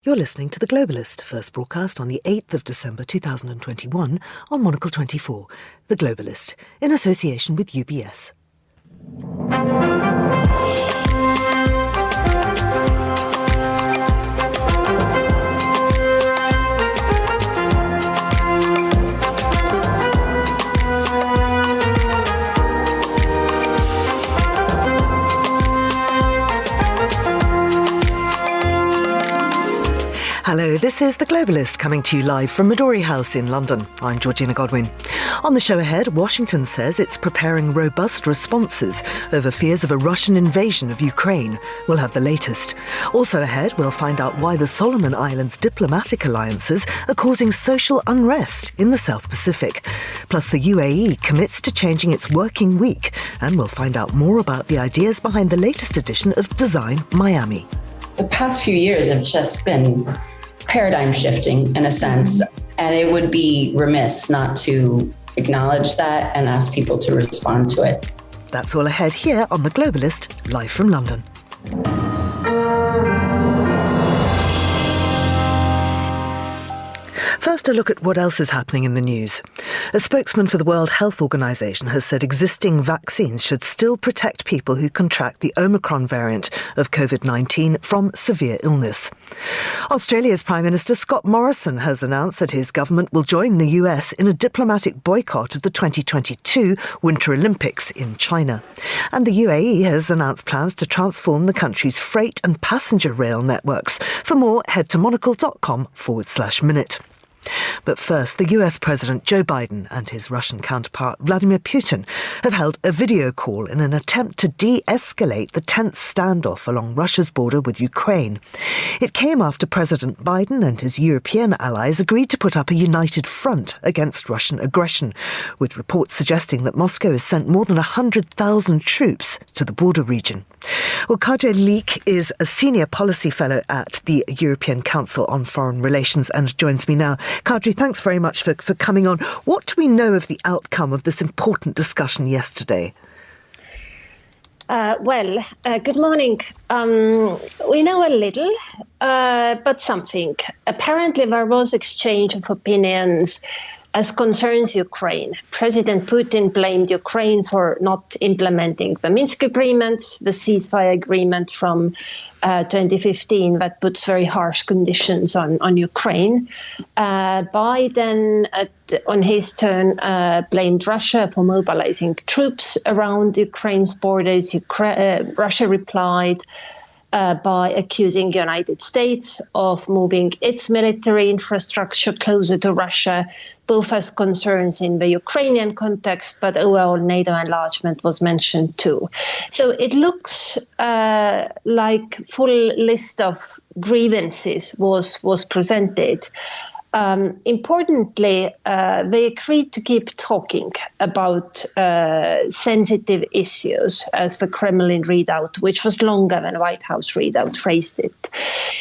You're listening to The Globalist, first broadcast on the 8th of December 2021 on Monocle 24. The Globalist, in association with UBS. Hello, this is The Globalist coming to you live from Midori House in London. I'm Georgina Godwin. On the show ahead, Washington says it's preparing robust responses over fears of a Russian invasion of Ukraine. We'll have the latest. Also ahead, we'll find out why the Solomon Islands diplomatic alliances are causing social unrest in the South Pacific. Plus, the UAE commits to changing its working week, and we'll find out more about the ideas behind the latest edition of Design Miami. The past few years have just been paradigm shifting in a sense, and it would be remiss not to acknowledge that and ask people to respond to it. That's all ahead here on The Globalist, live from London. First, a look at what else is happening in the news. A spokesman for the World Health Organization has said existing vaccines should still protect people who contract the Omicron variant of COVID-19 from severe illness. Australia's Prime Minister Scott Morrison has announced that his government will join the US in a diplomatic boycott of the 2022 Winter Olympics in China. And the UAE has announced plans to transform the country's freight and passenger rail networks. For more, head to monocle.com/minute. But first, the US President Joe Biden and his Russian counterpart Vladimir Putin have held a video call in an attempt to de-escalate the tense standoff along Russia's border with Ukraine. It came after President Biden and his European allies agreed to put up a united front against Russian aggression, with reports suggesting that Moscow has sent more than 100,000 troops to the border region. Well, Kadri Leek is a senior policy fellow at the European Council on Foreign Relations and joins me now. Kadri, thanks very much for coming on. What do we know of the outcome of this important discussion yesterday? Good morning. We know a little, but something. Apparently, there was exchange of opinions as concerns Ukraine. President Putin blamed Ukraine for not implementing the Minsk agreements, the ceasefire agreement from 2015 that puts very harsh conditions on Ukraine. Biden, on his turn, blamed Russia for mobilizing troops around Ukraine's borders. Russia replied by accusing the United States of moving its military infrastructure closer to Russia, both as concerns in the Ukrainian context, but overall NATO enlargement was mentioned too. So it looks like full list of grievances was presented. Importantly, they agreed to keep talking about sensitive issues, as the Kremlin readout, which was longer than White House readout, phrased it.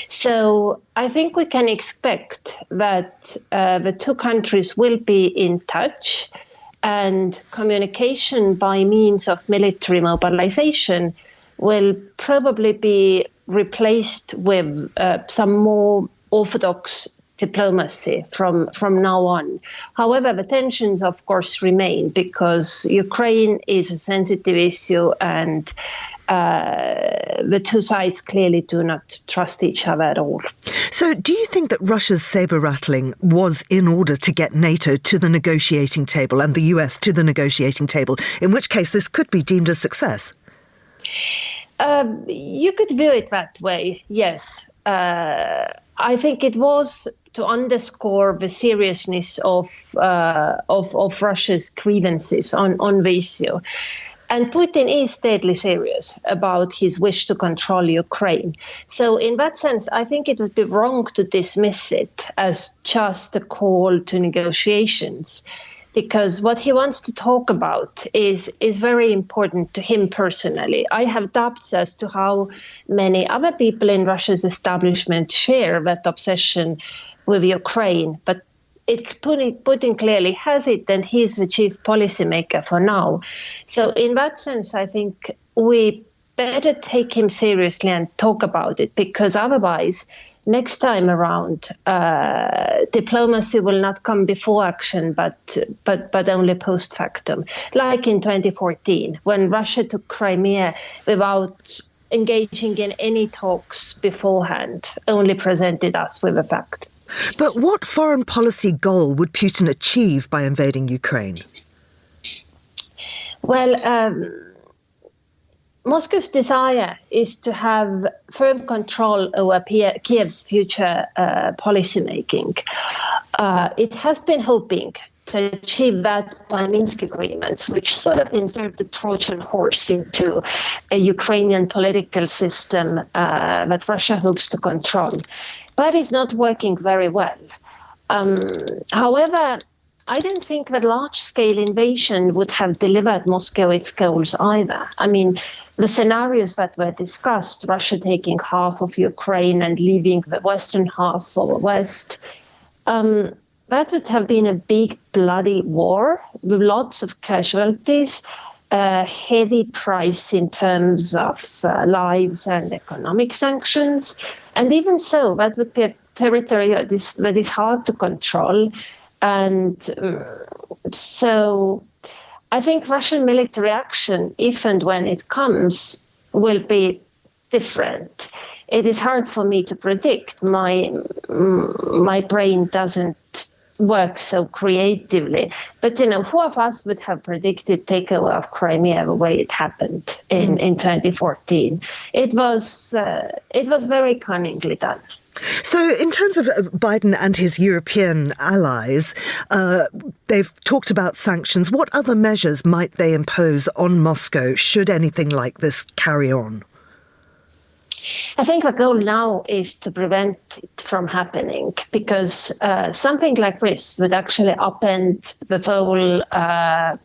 So I think we can expect that the two countries will be in touch, and communication by means of military mobilization will probably be replaced with some more orthodox diplomacy from now on. However, the tensions, of course, remain because Ukraine is a sensitive issue, and the two sides clearly do not trust each other at all. So do you think that Russia's saber-rattling was in order to get NATO to the negotiating table and the US to the negotiating table, in which case this could be deemed a success? You could view it that way, yes. I think it was to underscore the seriousness of Russia's grievances on the issue. And Putin is deadly serious about his wish to control Ukraine. So in that sense, I think it would be wrong to dismiss it as just a call to negotiations, because what he wants to talk about is very important to him personally. I have doubts as to how many other people in Russia's establishment share that obsession with Ukraine, but Putin clearly has it, and he's the chief policymaker for now. So in that sense, I think we better take him seriously and talk about it, because otherwise next time around, diplomacy will not come before action, but only post factum, like in 2014, when Russia took Crimea without engaging in any talks beforehand, only presented us with a fact. But what foreign policy goal would Putin achieve by invading Ukraine? Well, Moscow's desire is to have firm control over Kiev's future policymaking. It has been hoping to achieve that by Minsk agreements, which sort of insert the Trojan horse into a Ukrainian political system that Russia hopes to control. But it's not working very well. However, I don't think that large-scale invasion would have delivered Moscow its goals either. I mean, the scenarios that were discussed, Russia taking half of Ukraine and leaving the western half for the West, that would have been a big bloody war with lots of casualties, a heavy price in terms of lives and economic sanctions. And even so, that would be a territory that is hard to control. And so I think Russian military action, if and when it comes, will be different. It is hard for me to predict. My brain doesn't work so creatively. But, who of us would have predicted takeover of Crimea the way it happened in 2014? It was very cunningly done. So in terms of Biden and his European allies, they've talked about sanctions. What other measures might they impose on Moscow should anything like this carry on? I think the goal now is to prevent it from happening, because something like this would actually upend the whole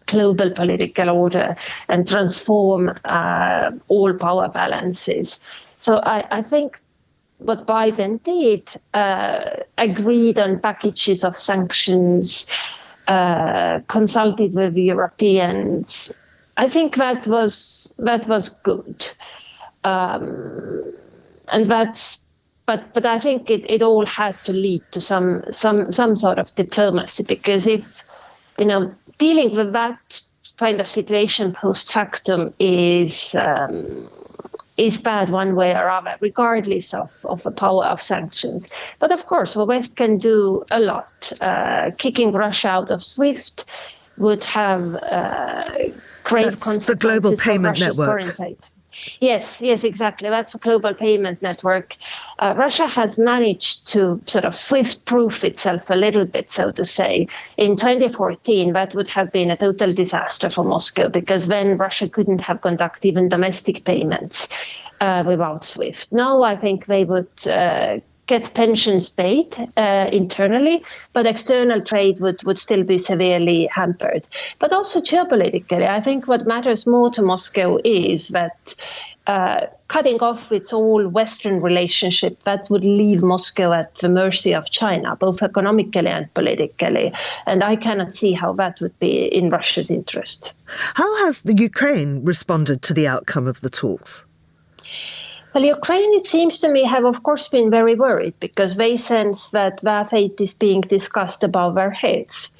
global political order and transform all power balances. So I think what Biden did, agreed on packages of sanctions, consulted with Europeans. I think that was good. And that's, but I think it all had to lead to some sort of diplomacy, because if, dealing with that kind of situation post factum is bad one way or other, regardless of the power of sanctions. But of course, the West can do a lot. Kicking Russia out of SWIFT would have grave consequences the global payment for Russia's network. foreign trade. Yes, exactly. That's a global payment network. Russia has managed to sort of SWIFT-proof itself a little bit, so to say. In 2014, that would have been a total disaster for Moscow, because then Russia couldn't have conducted even domestic payments without SWIFT. Now I think they would get pensions paid internally, but external trade would still be severely hampered. But also geopolitically, I think what matters more to Moscow is that cutting off its all Western relationship, that would leave Moscow at the mercy of China, both economically and politically. And I cannot see how that would be in Russia's interest. How has the Ukraine responded to the outcome of the talks? Well, Ukraine, it seems to me, have, of course, been very worried, because they sense that their fate is being discussed above their heads.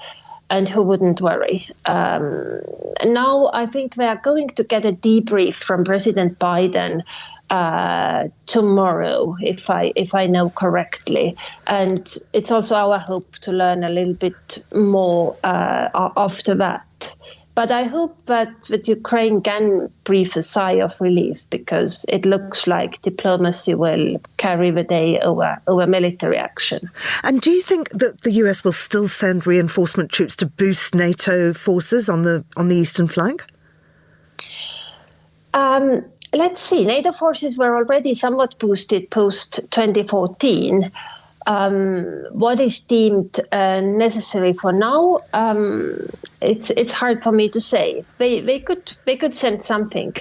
And who wouldn't worry? Now, I think they are going to get a debrief from President Biden tomorrow, if I know correctly. And it's also our hope to learn a little bit more after that. But I hope that Ukraine can breathe a sigh of relief, because it looks like diplomacy will carry the day over military action. And do you think that the US will still send reinforcement troops to boost NATO forces on the eastern flank? Let's see. NATO forces were already somewhat boosted post 2014. What is deemed necessary for now, it's hard for me to say. They could send something.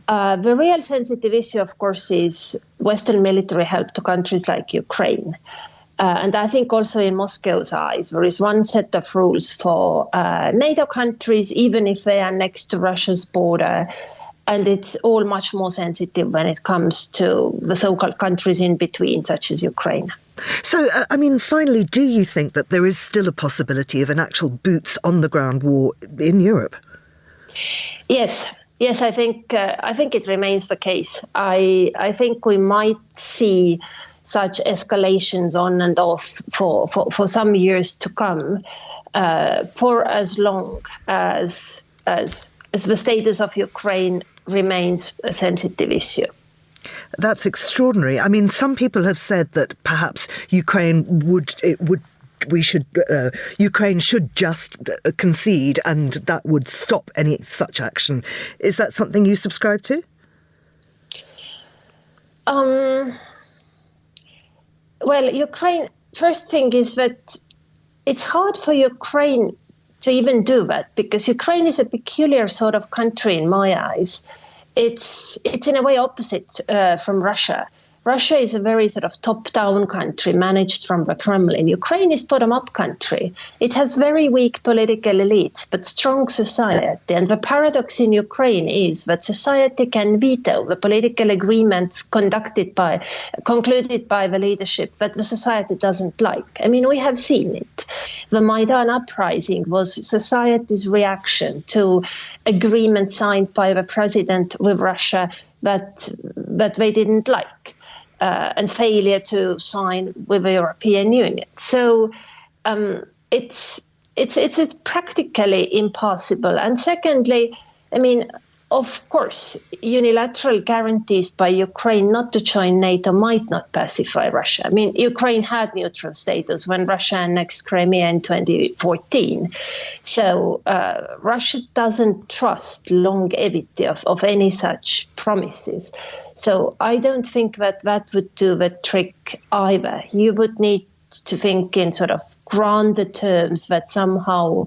The real sensitive issue, of course, is Western military help to countries like Ukraine. And I think also in Moscow's eyes, there is one set of rules for NATO countries, even if they are next to Russia's border. And it's all much more sensitive when it comes to the so-called countries in between, such as Ukraine. So, finally, do you think that there is still a possibility of an actual boots-on-the-ground war in Europe? Yes, I think it remains the case. I think we might see such escalations on and off for some years to come, for as long as the status of Ukraine remains a sensitive issue. That's extraordinary. I mean, some people have said that perhaps Ukraine should just concede, and that would stop any such action. Is that something you subscribe to? Well, Ukraine, first thing is that it's hard for Ukraine to even do that, because Ukraine is a peculiar sort of country in my eyes. It's in a way opposite from Russia. Russia is a very sort of top-down country managed from the Kremlin. Ukraine is bottom-up country. It has very weak political elites, but strong society. And the paradox in Ukraine is that society can veto the political agreements concluded by the leadership that the society doesn't like. I mean, we have seen it. The Maidan uprising was society's reaction to agreement signed by the president with Russia that they didn't like. And failure to sign with the European Union. So it's practically impossible. And secondly, I mean, of course, unilateral guarantees by Ukraine not to join NATO might not pacify Russia. I mean, Ukraine had neutral status when Russia annexed Crimea in 2014. So Russia doesn't trust longevity of any such promises. So I don't think that would do the trick either. You would need to think in sort of grander terms that somehow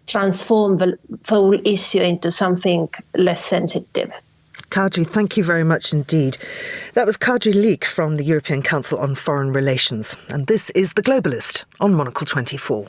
transform the whole issue into something less sensitive. Kadri, thank you very much indeed. That was Kadri Leek from the European Council on Foreign Relations. And this is The Globalist on Monocle 24.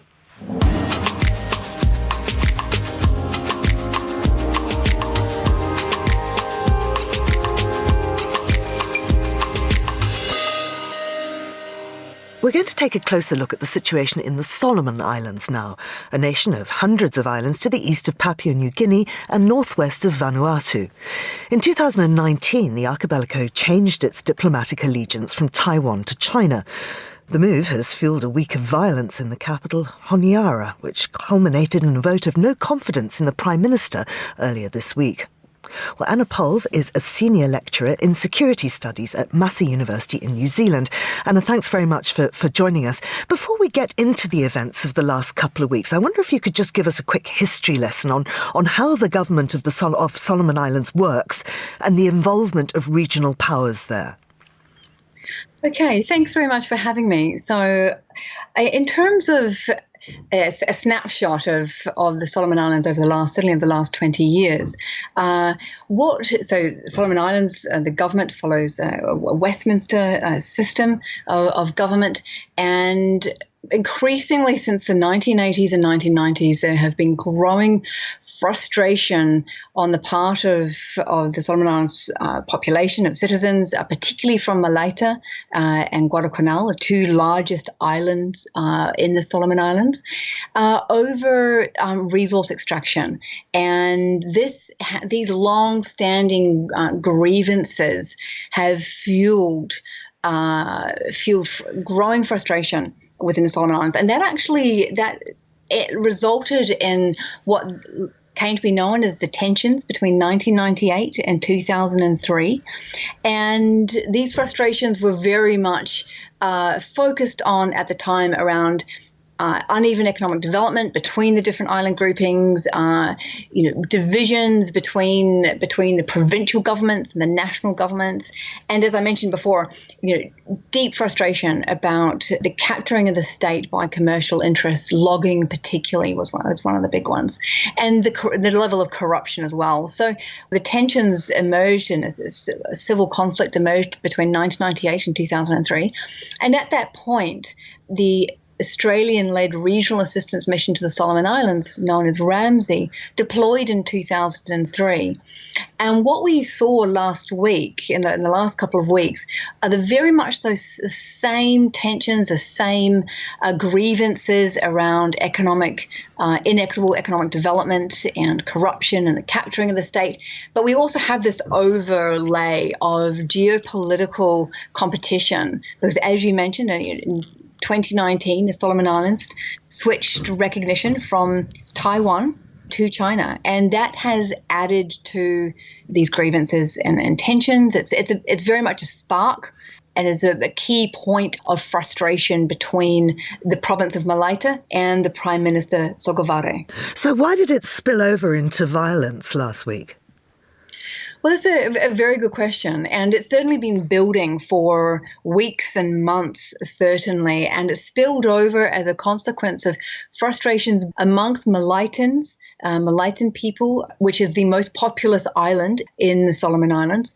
We're going to take a closer look at the situation in the Solomon Islands now, a nation of hundreds of islands to the east of Papua New Guinea and northwest of Vanuatu. In 2019, the archipelago changed its diplomatic allegiance from Taiwan to China. The move has fueled a week of violence in the capital, Honiara, which culminated in a vote of no confidence in the Prime Minister earlier this week. Well, Anna Pols is a senior lecturer in security studies at Massey University in New Zealand. Anna, thanks very much for joining us. Before we get into the events of the last couple of weeks, I wonder if you could just give us a quick history lesson on how the government of Solomon Islands works and the involvement of regional powers there. Okay, thanks very much for having me. So in terms of a snapshot of the Solomon Islands over certainly over the last 20 years. So Solomon Islands, the government follows a Westminster system of government, and increasingly since the 1980s and 1990s, there have been growing frustration on the part of the Solomon Islands population of citizens, particularly from Malaita and Guadalcanal, the two largest islands in the Solomon Islands, over resource extraction. And these long-standing grievances have fueled growing frustration within the Solomon Islands, and it resulted in what came to be known as the tensions between 1998 and 2003. And these frustrations were very much focused on, at the time, around uneven economic development between the different island groupings, divisions between the provincial governments and the national governments, and as I mentioned before, deep frustration about the capturing of the state by commercial interests. Logging, particularly, was one of the big ones, and the level of corruption as well. So the tensions emerged, and a civil conflict emerged between 1998 and 2003, and at that point, the Australian-led regional assistance mission to the Solomon Islands, known as Ramsay, deployed in 2003. And what we saw last week, in the last couple of weeks, are very much those same tensions, the same grievances around inequitable economic development and corruption and the capturing of the state. But we also have this overlay of geopolitical competition, because as you mentioned, in 2019, the Solomon Islands switched recognition from Taiwan to China, and that has added to these grievances and tensions. It's very much a spark, and it's a key point of frustration between the province of Malaita and the Prime Minister Sogavare. So why did it spill over into violence last week? Well, that's a very good question, and it's certainly been building for weeks and months, certainly, and it spilled over as a consequence of frustrations amongst Malaitan people, which is the most populous island in the Solomon Islands,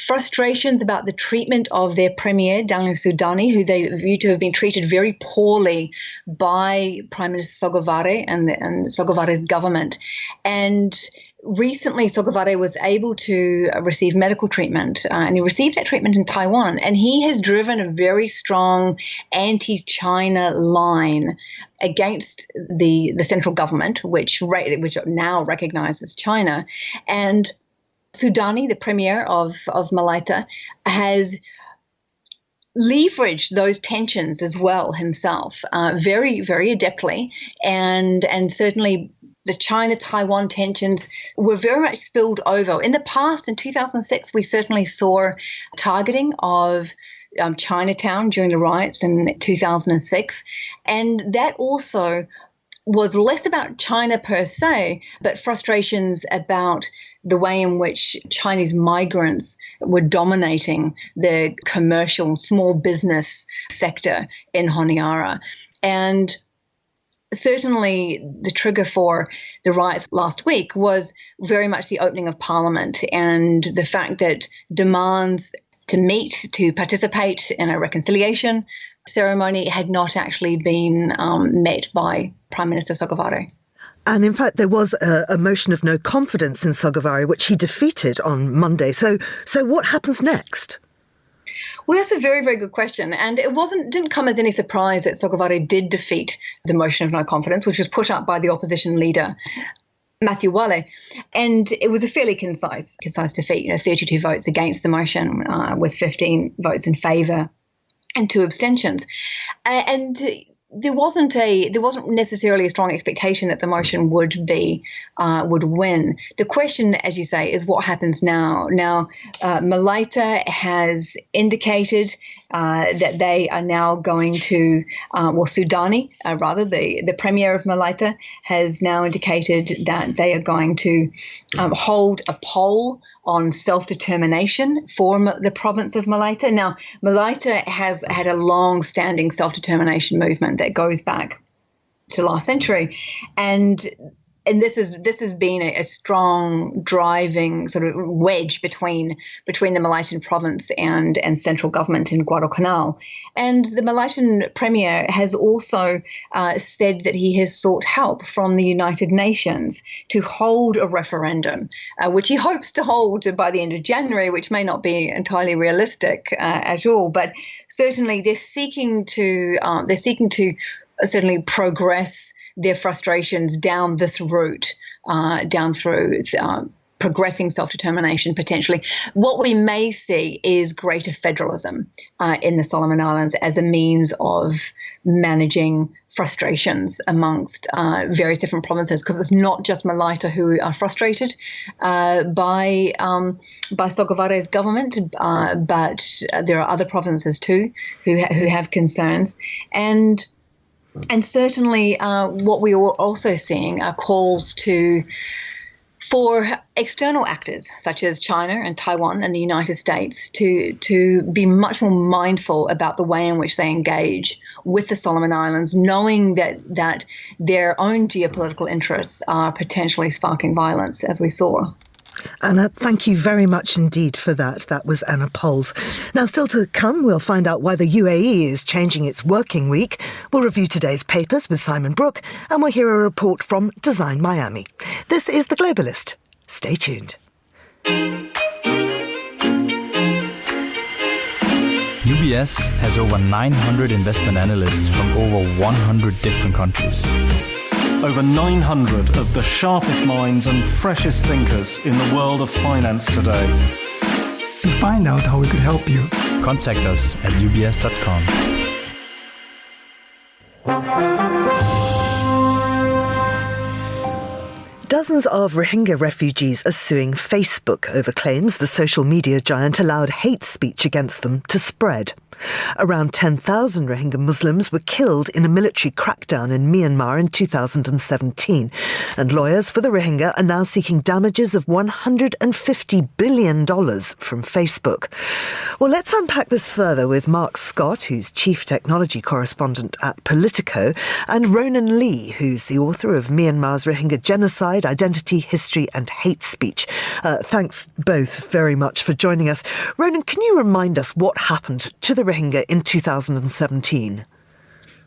frustrations about the treatment of their premier, Daniel Sudani, who they view to have been treated very poorly by Prime Minister Sogavare and Sogavare's government. And recently, Sogavare was able to receive medical treatment, and he received that treatment in Taiwan. And he has driven a very strong anti-China line against the central government, which now recognizes China. And Sudani, the premier of Malaita, has leveraged those tensions as well himself, very, very adeptly, and certainly the China-Taiwan tensions were very much spilled over. In the past, in 2006, we certainly saw targeting of Chinatown during the riots in 2006, and that also was less about China per se, but frustrations about the way in which Chinese migrants were dominating the commercial small business sector in Honiara. And certainly the trigger for the riots last week was very much the opening of Parliament and the fact that demands to participate in a reconciliation ceremony had not actually been met by Prime Minister Sogavare. And in fact, there was a motion of no confidence in Sogavare, which he defeated on Monday. So what happens next? Well, that's a very, very good question. And it didn't come as any surprise that Sogavare did defeat the motion of no confidence, which was put up by the opposition leader, Matthew Wale. And it was a fairly concise defeat, 32 votes against the motion with 15 votes in favour and 2 abstentions. And there wasn't necessarily a strong expectation that the motion would win. The question, as you say, is what happens now. Now, Malaita has indicated that they are now going to, Sudani, the premier of Malaita, has now indicated that they are going to hold a poll on self-determination for the province of Malaita. Now, Malaita has had a long-standing self-determination movement that goes back to last century, and this has been a strong driving sort of wedge between the Malaitan province and central government in Guadalcanal. And the Malaitan premier has also said that he has sought help from the United Nations to hold a referendum, which he hopes to hold by the end of January, which may not be entirely realistic at all. But certainly they're seeking to certainly progress their frustrations down this route, down through progressing self-determination potentially. What we may see is greater federalism in the Solomon Islands as a means of managing frustrations amongst various different provinces, because it's not just Malaita who are frustrated by Sogavare's government, but there are other provinces too who have concerns. And certainly what we are also seeing are calls for external actors such as China and Taiwan and the United States to be much more mindful about the way in which they engage with the Solomon Islands, knowing that their own geopolitical interests are potentially sparking violence, as we saw. Anna, thank you very much indeed for that. That was Anna Poles. Now, still to come, we'll find out why the UAE is changing its working week. We'll review today's papers with Simon Brooke, and we'll hear a report from Design Miami. This is The Globalist. Stay tuned. UBS has over 900 investment analysts from over 100 different countries. Over 900 of the sharpest minds and freshest thinkers in the world of finance today. To find out how we could help you, contact us at ubs.com. Dozens of Rohingya refugees are suing Facebook over claims the social media giant allowed hate speech against them to spread. Around 10,000 Rohingya Muslims were killed in a military crackdown in Myanmar in 2017, and lawyers for the Rohingya are now seeking damages of $150 billion from Facebook. Well, let's unpack this further with Mark Scott, who's Chief Technology Correspondent at Politico, and Ronan Lee, who's the author of Myanmar's Rohingya Genocide, Identity, History and Hate Speech. Thanks both very much for joining us. Ronan, can you remind us what happened to the Rohingya in 2017?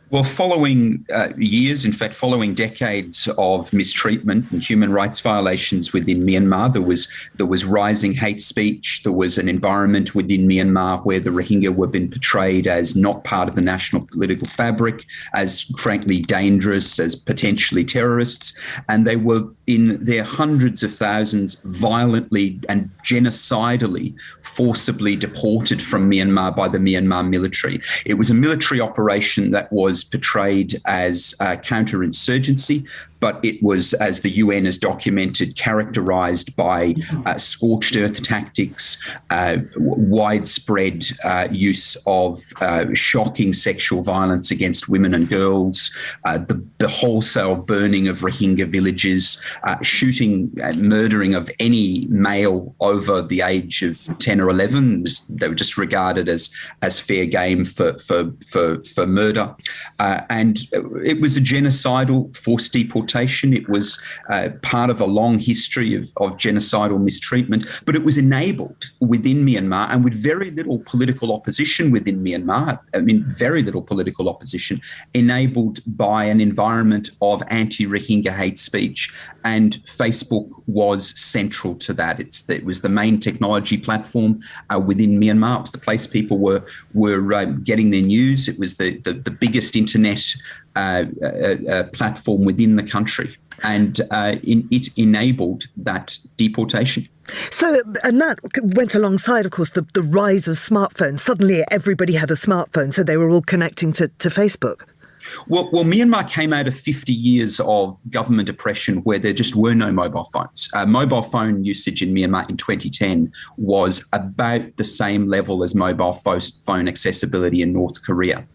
Well, following years, in fact, following decades of mistreatment and human rights violations within Myanmar, there was rising hate speech. There was an environment within Myanmar where the Rohingya were being portrayed as not part of the national political fabric, as frankly dangerous, as potentially terrorists, and they were in their hundreds of thousands violently and genocidally forcibly deported from Myanmar by the Myanmar military. It was a military operation that was portrayed as counterinsurgency, but it was, as the UN has documented, characterised by scorched earth tactics, widespread use of shocking sexual violence against women and girls, the wholesale burning of Rohingya villages, shooting and murdering of any male over the age of 10 or 11. They were just regarded as fair game for murder. And it was a genocidal forced deportation. It was part of a long history of genocidal mistreatment, but it was enabled within Myanmar and with very little political opposition within Myanmar. I mean, very little political opposition, enabled by an environment of anti-Rohingya hate speech. And Facebook was central to that. It was the main technology platform within Myanmar. It was the place people were getting their news. It was the biggest internet platform within the country, and it enabled that deportation. So, and that went alongside, of course, the rise of smartphones. Suddenly everybody had a smartphone, so they were all connecting to Facebook. Well, Myanmar came out of 50 years of government oppression where there just were no mobile phones. Mobile phone usage in Myanmar in 2010 was about the same level as mobile phone accessibility in North Korea.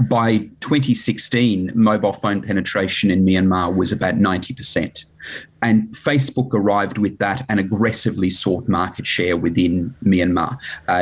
By 2016, mobile phone penetration in Myanmar was about 90%. And Facebook arrived with that and aggressively sought market share within Myanmar.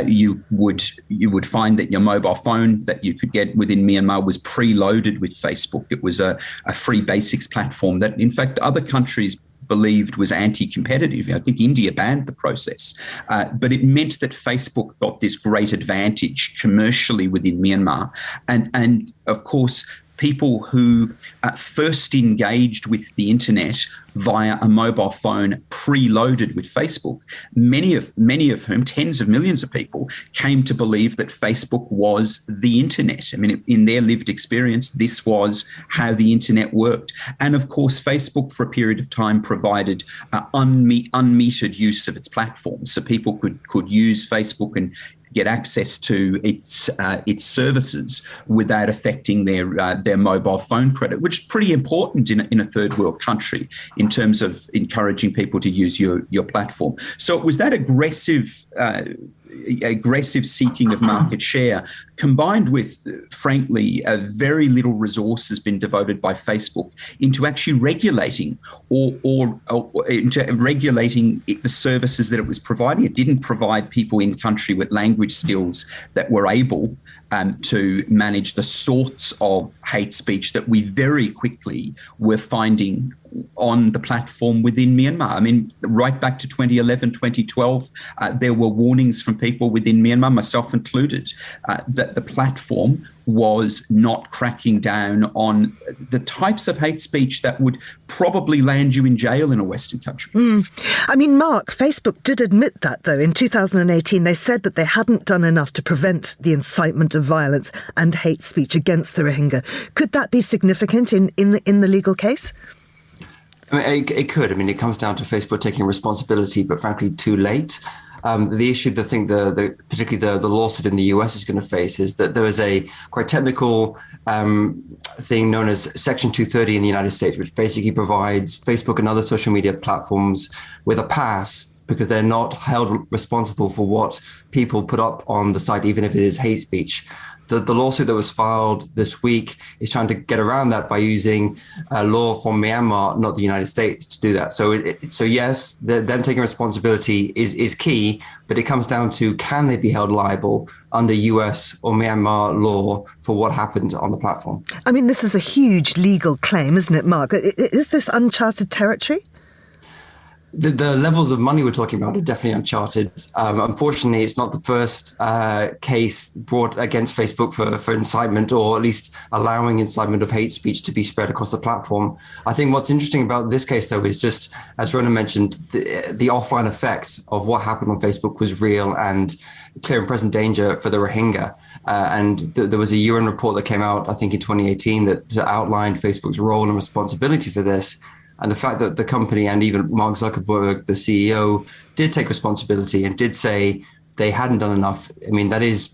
You would find that your mobile phone that you could get within Myanmar was preloaded with Facebook. It was a free basics platform that, in fact, other countries believed was anti-competitive. I think India banned the process. But it meant that Facebook got this great advantage commercially within Myanmar. And of course, people who first engaged with the internet via a mobile phone preloaded with Facebook, many of whom, tens of millions of people, came to believe that Facebook was the internet. I mean, in their lived experience, this was how the internet worked. And of course, Facebook for a period of time provided unmetered use of its platform. So people could use Facebook and get access to its services without affecting their mobile phone credit, which is pretty important in a third world country in terms of encouraging people to use your platform. So it was that aggressive seeking of market share, combined with, frankly, very little resource has been devoted by Facebook into actually regulating or into regulating the services that it was providing. It didn't provide people in country with language skills that were able to manage the sorts of hate speech that we very quickly were finding on the platform within Myanmar. I mean, right back to 2011, 2012, there were warnings from people within Myanmar, myself included, that the platform was not cracking down on the types of hate speech that would probably land you in jail in a Western country. I mean, Mark, Facebook did admit that, though. In 2018, they said that they hadn't done enough to prevent the incitement of violence and hate speech against the Rohingya. Could that be significant in the legal case? I mean, it could. I mean, it comes down to Facebook taking responsibility, but frankly, too late. The issue, particularly the lawsuit in the US is going to face is that there is a quite technical thing known as Section 230 in the United States, which basically provides Facebook and other social media platforms with a pass because they're not held responsible for what people put up on the site, even if it is hate speech. The lawsuit that was filed this week is trying to get around that by using law from Myanmar, not the United States, to do that. So yes, them taking responsibility is key, but it comes down to, can they be held liable under US or Myanmar law for what happened on the platform? I mean, this is a huge legal claim, isn't it, Mark? Is this uncharted territory? The levels of money we're talking about are definitely uncharted. Unfortunately, it's not the first case brought against Facebook for incitement, or at least allowing incitement of hate speech to be spread across the platform. I think what's interesting about this case, though, is just, as Rona mentioned, the offline effect of what happened on Facebook was real and clear and present danger for the Rohingya. And there was a UN report that came out, I think, in 2018 that outlined Facebook's role and responsibility for this. And the fact that the company and even Mark Zuckerberg, the CEO, did take responsibility and did say they hadn't done enough. I mean, that is,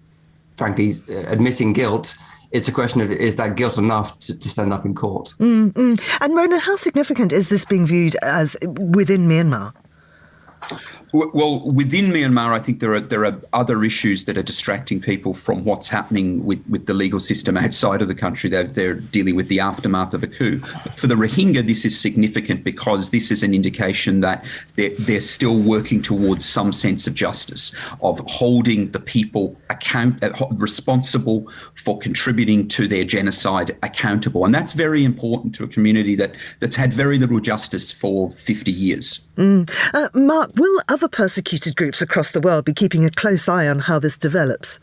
frankly, admitting guilt. It's a question of, is that guilt enough to stand up in court? And Rona, how significant is this being viewed as within Myanmar? Well, within Myanmar, I think there are other issues that are distracting people from what's happening with the legal system outside of the country. They're dealing with the aftermath of a coup. But for the Rohingya, this is significant because this is an indication that they're still working towards some sense of justice, of holding the people responsible for contributing to their genocide accountable. And that's very important to a community that's had very little justice for 50 years. Mark, will other persecuted groups across the world be keeping a close eye on how this develops?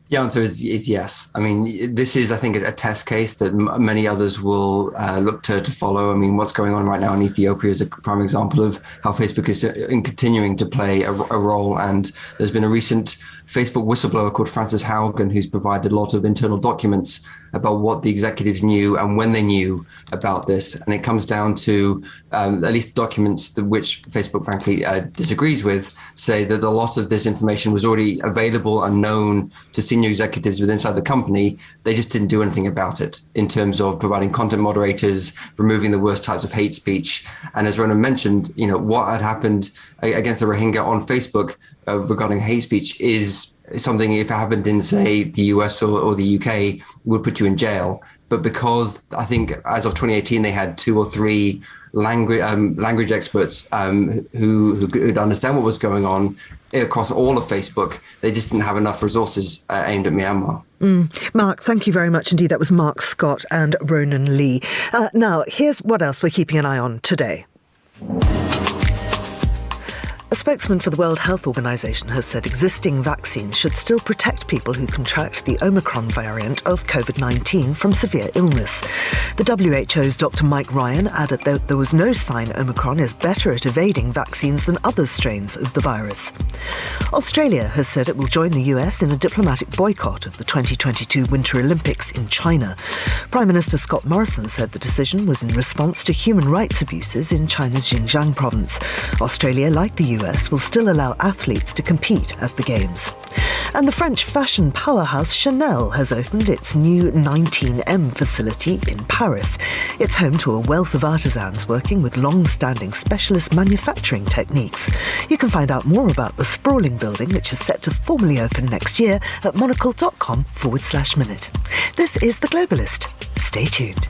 The answer is yes. I mean, this is, I think, a test case that many others will look to follow. I mean, what's going on right now in Ethiopia is a prime example of how Facebook is continuing to play a role. And there's been a recent Facebook whistleblower called Frances Haugen, who's provided a lot of internal documents about what the executives knew and when they knew about this. And it comes down to at least the documents which Facebook, frankly, disagrees with, say that a lot of this information was already available and known to senior executives within inside the company. They just didn't do anything about it in terms of providing content moderators, removing the worst types of hate speech. And as Rona mentioned, what had happened against the Rohingya on Facebook regarding hate speech is something, if it happened in, say, the US or the UK, would put you in jail. But because I think as of 2018, they had 2 or 3 language experts who could understand what was going on across all of Facebook, they just didn't have enough resources aimed at Myanmar. Mark, thank you very much indeed. That was Mark Scott and Ronan Lee. Now, here's what else we're keeping an eye on today. A spokesman for the World Health Organization has said existing vaccines should still protect people who contract the Omicron variant of COVID-19 from severe illness. The WHO's Dr. Mike Ryan added that there was no sign Omicron is better at evading vaccines than other strains of the virus. Australia has said it will join the US in a diplomatic boycott of the 2022 Winter Olympics in China. Prime Minister Scott Morrison said the decision was in response to human rights abuses in China's Xinjiang province. Australia, like the US, will still allow athletes to compete at the Games. And the French fashion powerhouse Chanel has opened its new 19M facility in Paris. It's home to a wealth of artisans working with long-standing specialist manufacturing techniques. You can find out more about the sprawling building, which is set to formally open next year, at monocle.com/minute. This is The Globalist. Stay tuned.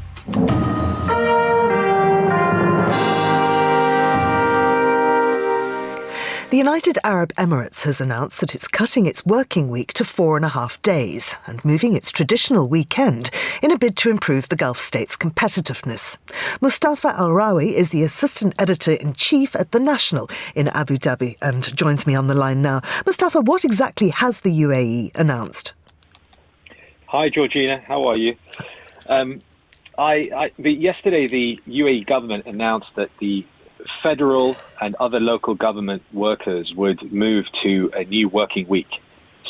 The United Arab Emirates has announced that it's cutting its working week to 4.5 days and moving its traditional weekend in a bid to improve the Gulf state's competitiveness. Mustafa Al-Rawi is the Assistant Editor-in-Chief at The National in Abu Dhabi and joins me on the line now. Mustafa, what exactly has the UAE announced? Hi, Georgina. How are you? Yesterday, the UAE government announced that the federal and other local government workers would move to a new working week.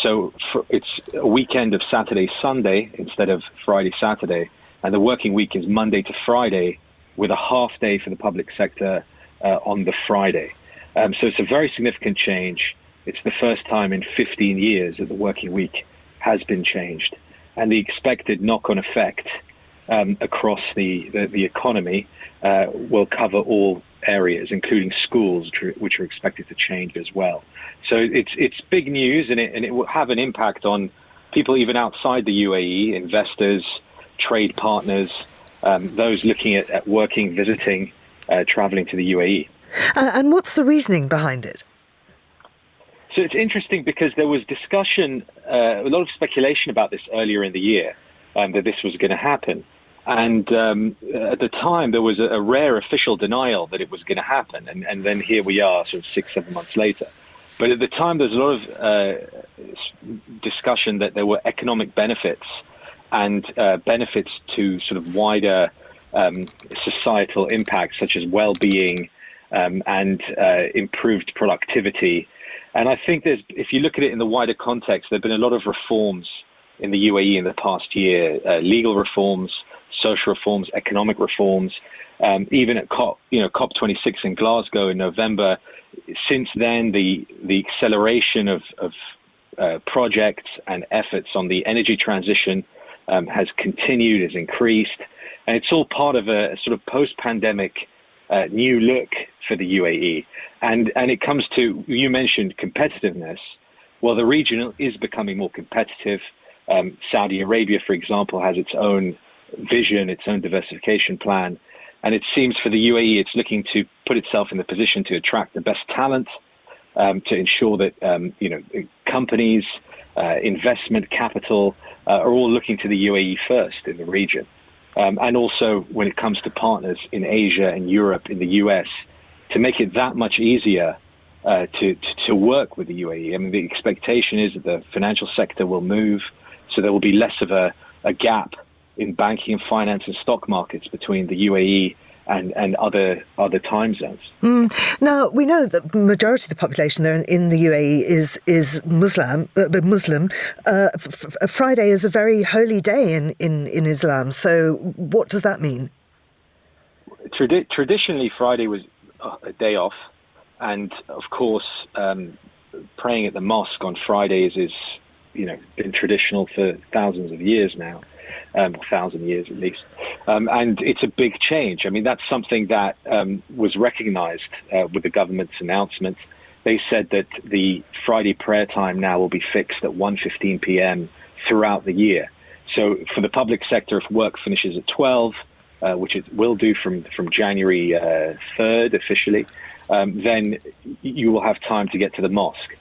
So it's a weekend of Saturday, Sunday instead of Friday, Saturday. And the working week is Monday to Friday with a half day for the public sector on the Friday. So it's a very significant change. It's the first time in 15 years that the working week has been changed. And the expected knock-on effect across the economy will cover all areas, including schools, which are expected to change as well. So it's big news, and it will have an impact on people even outside the UAE, investors, trade partners, those looking at working, visiting, traveling to the UAE. And what's the reasoning behind it? So it's interesting because there was discussion, a lot of speculation about this earlier in the year, that this was going to happen. And at the time, there was a rare official denial that it was going to happen. And then here we are, sort of 6-7 months later. But at the time, there's a lot of discussion that there were economic benefits and benefits to sort of wider societal impacts, such as well-being and improved productivity. And I think if you look at it in the wider context, there have been a lot of reforms in the UAE in the past year, legal reforms, social reforms, economic reforms, even at COP26 in Glasgow in November. Since then, the acceleration of projects and efforts on the energy transition has continued, has increased. And it's all part of a sort of post-pandemic new look for the UAE. And it comes to, you mentioned competitiveness. Well, the region is becoming more competitive. Saudi Arabia, for example, has its own vision, its own diversification plan. And it seems for the UAE, it's looking to put itself in the position to attract the best talent, to ensure that, companies, investment capital are all looking to the UAE first in the region. And also when it comes to partners in Asia and Europe, in the US, to make it that much easier to work with the UAE. I mean, the expectation is that the financial sector will move, so there will be less of a gap in banking and finance and stock markets between the UAE and other time zones. Now, we know that the majority of the population there in the UAE is Muslim. Friday is a very holy day in Islam. So what does that mean? Traditionally, Friday was a day off. And, of course, praying at the mosque on Fridays is been traditional for thousands of years now. 1,000 years at least. And it's a big change. I mean, that's something that was recognized with the government's announcement. They said that the Friday prayer time now will be fixed at 1:15 p.m. throughout the year. So for the public sector, if work finishes at 12, which it will do from January 3rd officially, then you will have time to get to the mosque.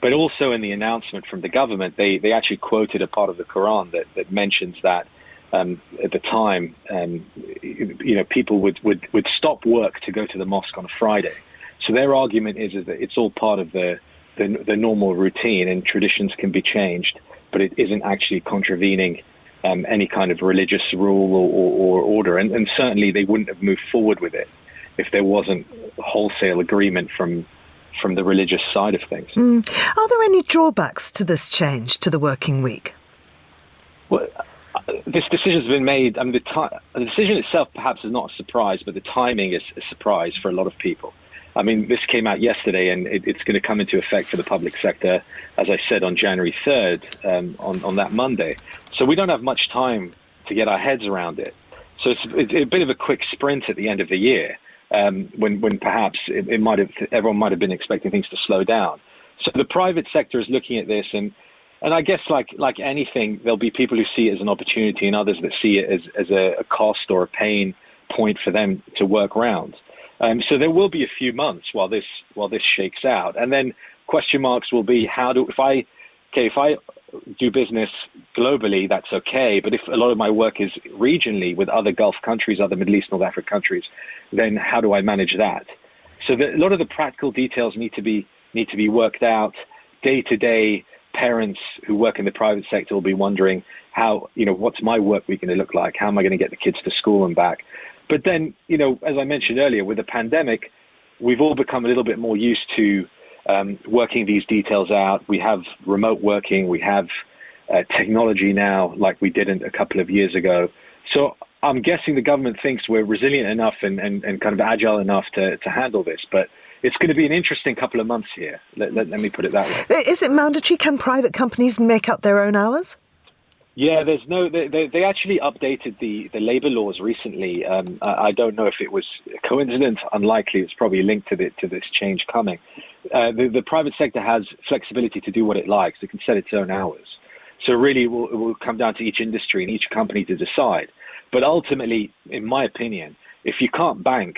But also in the announcement from the government, they actually quoted a part of the Quran that mentions that at the time, people would stop work to go to the mosque on a Friday. So their argument is that it's all part of the normal routine, and traditions can be changed, but it isn't actually contravening any kind of religious rule or order. And certainly they wouldn't have moved forward with it if there wasn't wholesale agreement from the religious side of things. Are there any drawbacks to this change to the working week? Well, this decision's been made. I mean, the decision itself perhaps is not a surprise, but the timing is a surprise for a lot of people. I mean, this came out yesterday, and it's going to come into effect for the public sector, as I said, on January 3rd, on that Monday. So we don't have much time to get our heads around it. So it's a bit of a quick sprint at the end of the year. When perhaps everyone might have been expecting things to slow down. So the private sector is looking at this, and I guess like anything, there'll be people who see it as an opportunity and others that see it as a cost or a pain point for them to work around. So there will be a few months while this shakes out, and then question marks will be if I do business globally, that's okay. But if a lot of my work is regionally with other Gulf countries, other Middle East, North Africa countries, then how do I manage that? So a lot of the practical details need to be worked out. Day to day, parents who work in the private sector will be wondering what's my work week going to look like? How am I going to get the kids to school and back? But then, as I mentioned earlier, with the pandemic, we've all become a little bit more used to working these details out. We have remote working, we have technology now like we didn't a couple of years ago. So I'm guessing the government thinks we're resilient enough and kind of agile enough to handle this. But it's going to be an interesting couple of months here. Let me put it that way. Is it mandatory? Can private companies make up their own hours? Yeah, they actually updated the labour laws recently. I don't know if it was a coincidence, unlikely. It's probably linked to this change coming. The private sector has flexibility to do what it likes. It can set its own hours. So really it will come down to each industry and each company to decide. But ultimately, in my opinion, if you can't bank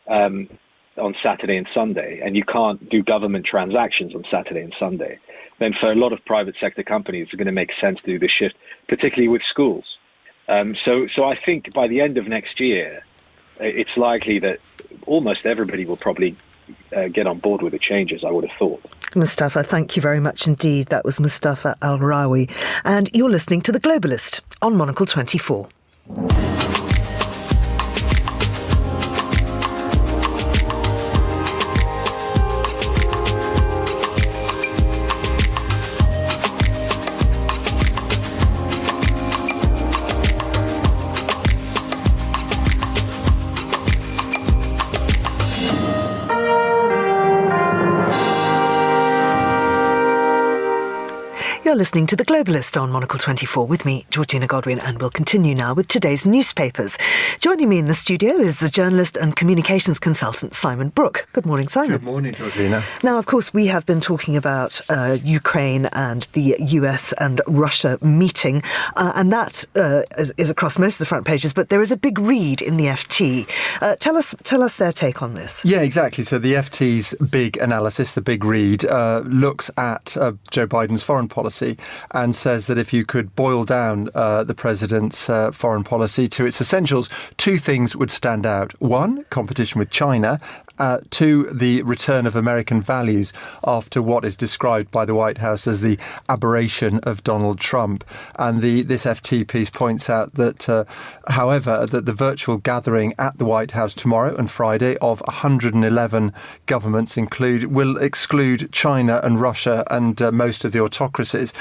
on Saturday and Sunday and you can't do government transactions on Saturday and Sunday, then for a lot of private sector companies, it's going to make sense to do this shift, particularly with schools. So I think by the end of next year, it's likely that almost everybody will probably get on board with the changes, I would have thought. Mustafa, thank you very much indeed. That was Mustafa Al-Rawi. And you're listening to The Globalist on Monocle 24. You're listening to The Globalist on Monocle 24 with me, Georgina Godwin, and we'll continue now with today's newspapers. Joining me in the studio is the journalist and communications consultant Simon Brooke. Good morning, Simon. Good morning, Georgina. Now, of course, we have been talking about Ukraine and the US and Russia meeting, and that is across most of the front pages, but there is a big read in the FT. Tell us their take on this. Yeah, exactly. So the FT's big analysis, the big read, looks at Joe Biden's foreign policy and says that if you could boil down the president's foreign policy to its essentials, two things would stand out. One, competition with China. Two, the return of American values after what is described by the White House as the aberration of Donald Trump. And this FT piece points out that, however, that the virtual gathering at the White House tomorrow and Friday of 111 governments will exclude China and Russia and most of the autocracies.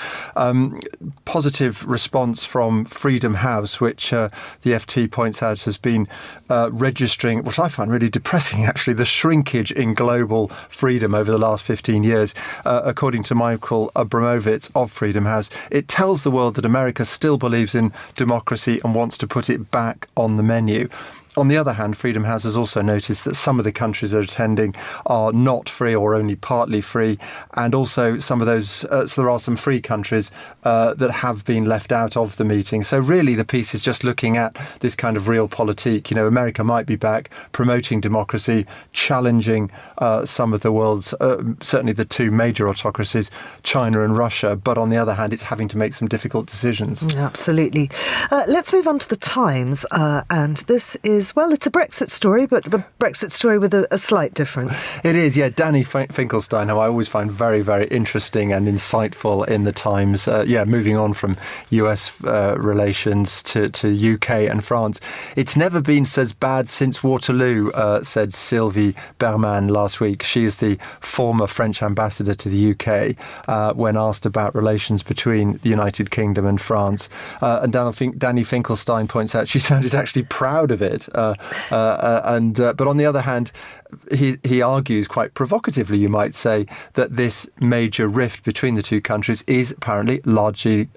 Positive response from Freedom House, which the FT points out has been registering, what I find really depressing, actually, the shrinkage in global freedom over the last 15 years. According to Michael Abramovitz of Freedom House, it tells the world that America still believes in democracy and wants to put it back on the menu. On the other hand, Freedom House has also noticed that some of the countries that are attending are not free or only partly free. And also some of those, so there are some free countries that have been left out of the meeting. So really the piece is just looking at this kind of realpolitik. You know, America might be back promoting democracy, challenging some of the world's, certainly the two major autocracies, China and Russia. But on the other hand, it's having to make some difficult decisions. Absolutely. Let's move on to the Times. And this is, well, it's a Brexit story, but a Brexit story with a slight difference. It is, yeah. Danny Finkelstein, who I always find very, very interesting and insightful in the Times. Moving on from US relations to UK and France. It's never been so bad since Waterloo, said Sylvie Berman last week. She is the former French ambassador to the UK when asked about relations between the United Kingdom and France. And Danny Finkelstein points out she sounded actually proud of it. But on the other hand, he argues quite provocatively, you might say, that this major rift between the two countries is apparently largely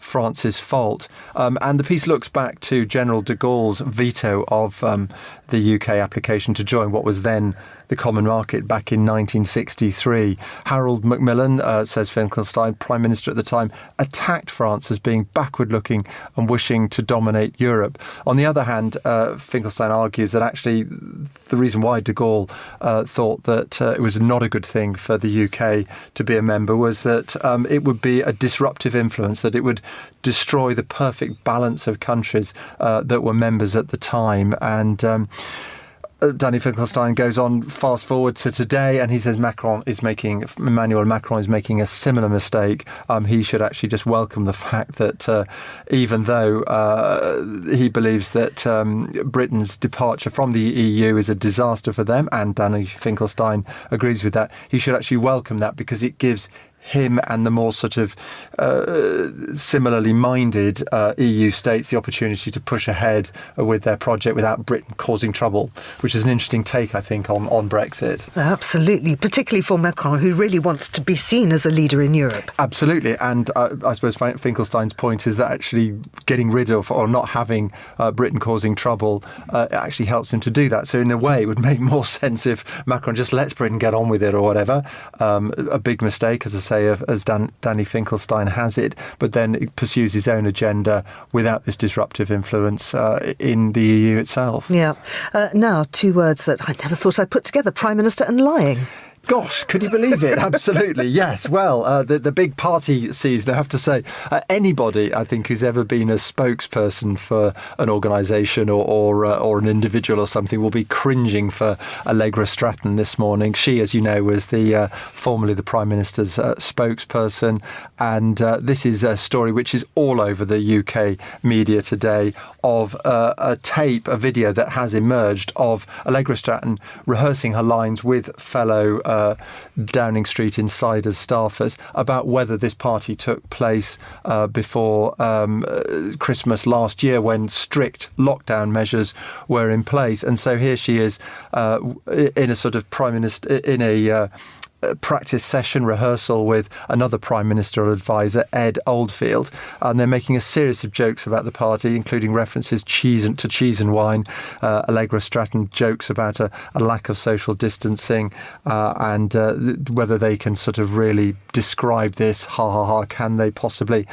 France's fault. And the piece looks back to General de Gaulle's veto of the UK application to join what was then the common market back in 1963. Harold Macmillan, says Finkelstein, Prime Minister at the time, attacked France as being backward-looking and wishing to dominate Europe. On the other hand, Finkelstein argues that actually the reason why de Gaulle thought that it was not a good thing for the UK to be a member was that it would be a disruptive influence, that it would destroy the perfect balance of countries that were members at the time. And Danny Finkelstein goes on, fast forward to today, and he says Emmanuel Macron is making a similar mistake. He should actually just welcome the fact that even though he believes that Britain's departure from the EU is a disaster for them, and Danny Finkelstein agrees with that, he should actually welcome that because it gives him and the more sort of similarly minded EU states the opportunity to push ahead with their project without Britain causing trouble, which is an interesting take, I think, on Brexit. Absolutely, particularly for Macron, who really wants to be seen as a leader in Europe. Absolutely, and I suppose Finkelstein's point is that actually getting rid of or not having Britain causing trouble actually helps him to do that. So in a way, it would make more sense if Macron just lets Britain get on with it or whatever. A big mistake, as I say, as Danny Finkelstein has it, but then it pursues his own agenda without this disruptive influence in the EU itself. Yeah. Now, two words that I never thought I'd put together: Prime Minister and lying. Gosh, could you believe it? Absolutely, yes. Well, the big party season, I have to say, anybody, I think, who's ever been a spokesperson for an organisation or an individual or something will be cringing for Allegra Stratton this morning. She, as you know, was formerly the Prime Minister's spokesperson. And this is a story which is all over the UK media today of a video that has emerged of Allegra Stratton rehearsing her lines with fellow Downing Street insiders, staffers, about whether this party took place before Christmas last year when strict lockdown measures were in place. And so here she is in a sort of Prime Minister, in a practice session rehearsal with another Prime Ministerial advisor, Ed Oldfield, and they're making a series of jokes about the party, including references to cheese and wine. Allegra Stratton jokes about a lack of social distancing and whether they can sort of really describe this, can they possibly,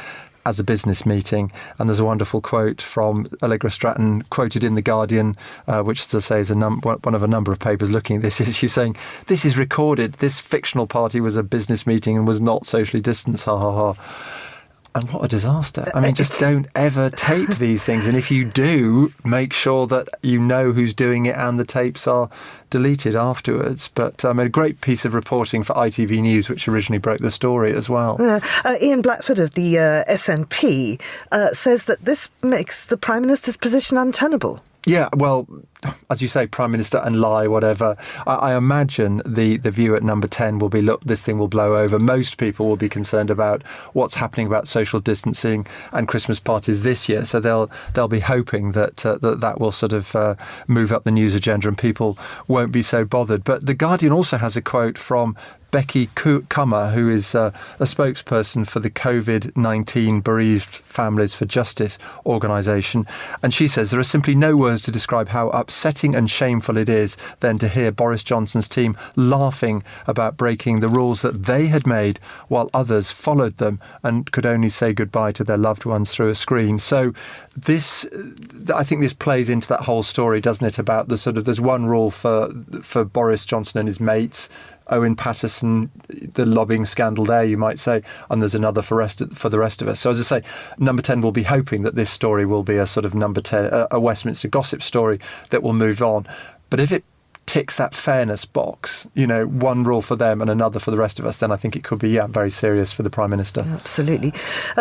as a business meeting. And there's a wonderful quote from Allegra Stratton quoted in The Guardian, which, as I say, is one of a number of papers looking at this issue, saying, "This is recorded. This fictional party was a business meeting and was not socially distanced, And what a disaster. I mean, just don't ever tape these things. And if you do, make sure that you know who's doing it and the tapes are deleted afterwards. But a great piece of reporting for ITV News, which originally broke the story as well. Ian Blackford of the SNP says that this makes the Prime Minister's position untenable. Yeah, well, as you say, Prime Minister and lie, whatever. I imagine the view at Number 10 will be, look, this thing will blow over. Most people will be concerned about what's happening about social distancing and Christmas parties this year. So they'll be hoping that that will sort of move up the news agenda and people won't be so bothered. But The Guardian also has a quote from Becky Kummer, who is a spokesperson for the COVID-19 Bereaved Families for Justice organisation. And she says there are simply no words to describe how upsetting and shameful it is then to hear Boris Johnson's team laughing about breaking the rules that they had made while others followed them and could only say goodbye to their loved ones through a screen. So I think this plays into that whole story, doesn't it, about the sort of, there's one rule for Boris Johnson and his mates, Owen Paterson, the lobbying scandal there, you might say, and there's another for the rest of us. So as I say, Number 10 will be hoping that this story will be a sort of Number 10, a Westminster gossip story that will move on. But if it ticks that fairness box, one rule for them and another for the rest of us, then I think it could be very serious for the Prime Minister. Absolutely.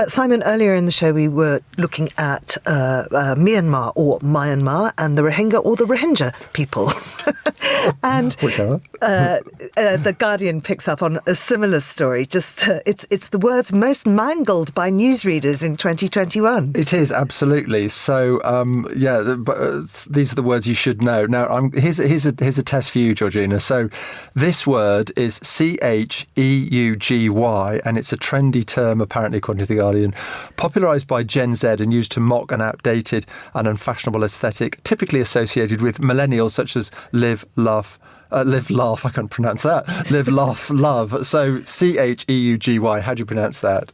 Simon, earlier in the show we were looking at Myanmar or Myanmar and the Rohingya or the Rohingya people. And whichever. The Guardian picks up on a similar story. Just it's the words most mangled by newsreaders in 2021. It is, absolutely. So these are the words you should know. Now here's a test for you, Georgina. So this word is CHEUGY, and it's a trendy term, apparently, according to The Guardian, popularised by Gen Z and used to mock an outdated and unfashionable aesthetic typically associated with millennials, such as live, laugh, I can't pronounce that. Live, laugh, love. So CHEUGY, how do you pronounce that?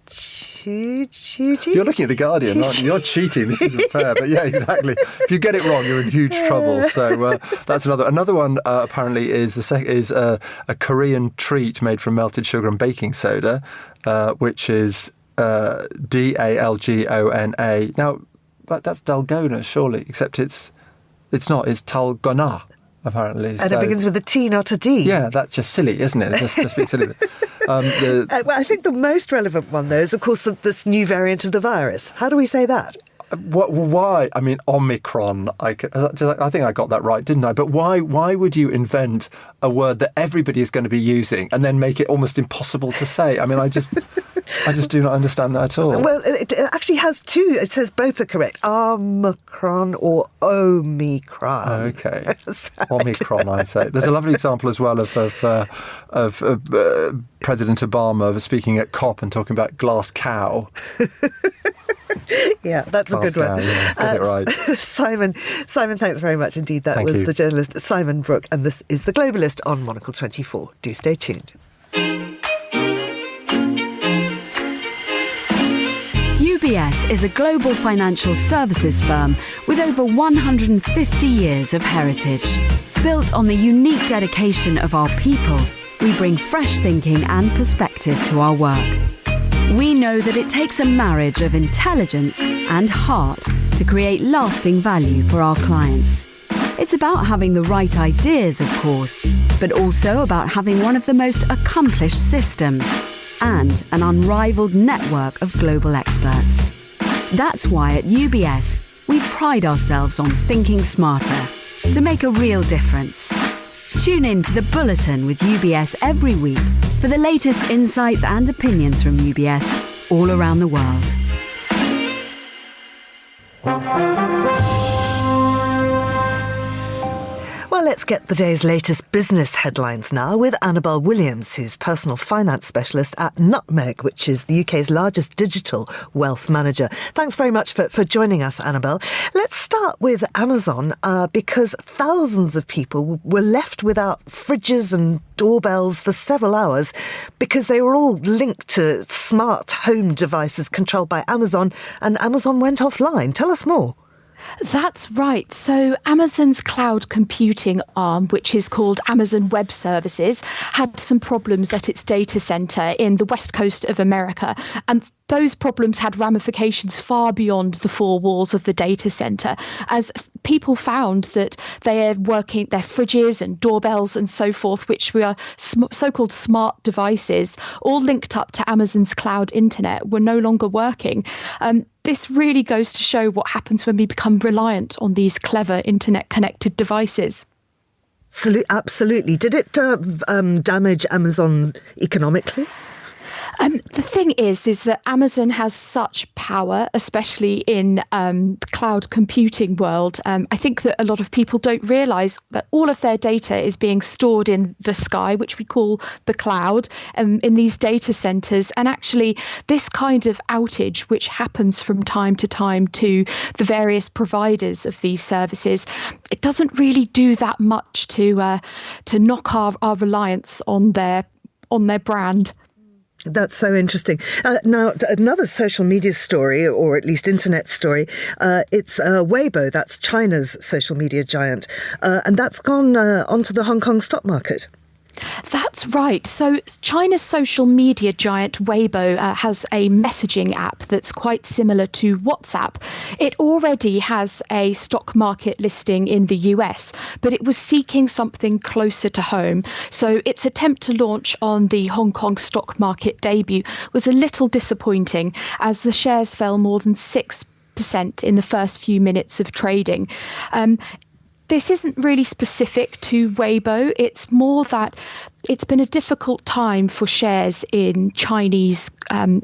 You're looking at The Guardian, aren't you? You're cheating. This isn't fair. But yeah, exactly. If you get it wrong, you're in huge trouble. So that's another one. Apparently, is a Korean treat made from melted sugar and baking soda, which is DALGONA. Now, that's dalgona, surely, except it's not. It's talgona. Apparently. And it begins with a T, not a D. Yeah, that's just silly, isn't it? Just a bit silly. Well, I think the most relevant one, though, is, of course, this new variant of the virus. How do we say that? Why? I mean, Omicron. I think I got that right, didn't I? But why would you invent a word that everybody is going to be using and then make it almost impossible to say? I mean, I just do not understand that at all. Well, it actually has two. It says both are correct. Omicron or Omicron. Okay. Omicron, I say. There's a lovely example as well of President Obama speaking at COP and talking about glass cow. Yeah, that's a good one. Yeah, get it right. Simon, thanks very much indeed. That was the journalist Simon Brooke, and this is The Globalist on Monocle 24. Do stay tuned. UBS is a global financial services firm with over 150 years of heritage. Built on the unique dedication of our people, we bring fresh thinking and perspective to our work. We know that it takes a marriage of intelligence and heart to create lasting value for our clients. It's about having the right ideas, of course, but also about having one of the most accomplished systems and an unrivaled network of global experts. That's why at UBS, we pride ourselves on thinking smarter to make a real difference. Tune in to The Bulletin with UBS every week for the latest insights and opinions from UBS all around the world. Well, let's get the day's latest business headlines now with Annabelle Williams, who's personal finance specialist at Nutmeg, which is the UK's largest digital wealth manager. Thanks very much for joining us, Annabelle. Let's start with Amazon because thousands of people were left without fridges and doorbells for several hours because they were all linked to smart home devices controlled by Amazon, and Amazon went offline. Tell us more. That's right. So Amazon's cloud computing arm, which is called Amazon Web Services, had some problems at its data center in the west coast of America. And those problems had ramifications far beyond the four walls of the data center, as people found that their fridges and doorbells and so forth, which were so-called smart devices, all linked up to Amazon's cloud internet, were no longer working. This really goes to show what happens when we become reliant on these clever internet-connected devices. Absolutely. Did it damage Amazon economically? The thing is that Amazon has such power, especially in the cloud computing world. I think that a lot of people don't realise that all of their data is being stored in the sky, which we call the cloud, in these data centres. And actually, this kind of outage, which happens from time to time to the various providers of these services, it doesn't really do that much to knock our reliance on their brand. That's so interesting. Now, another social media story, or at least internet story, it's Weibo, that's China's social media giant, and that's gone onto the Hong Kong stock market. That's right. So China's social media giant Weibo has a messaging app that's quite similar to WhatsApp. It already has a stock market listing in the US, but it was seeking something closer to home. So its attempt to launch on the Hong Kong stock market debut was a little disappointing, as the shares fell more than 6% in the first few minutes of trading. This isn't really specific to Weibo. It's more that it's been a difficult time for shares in Chinese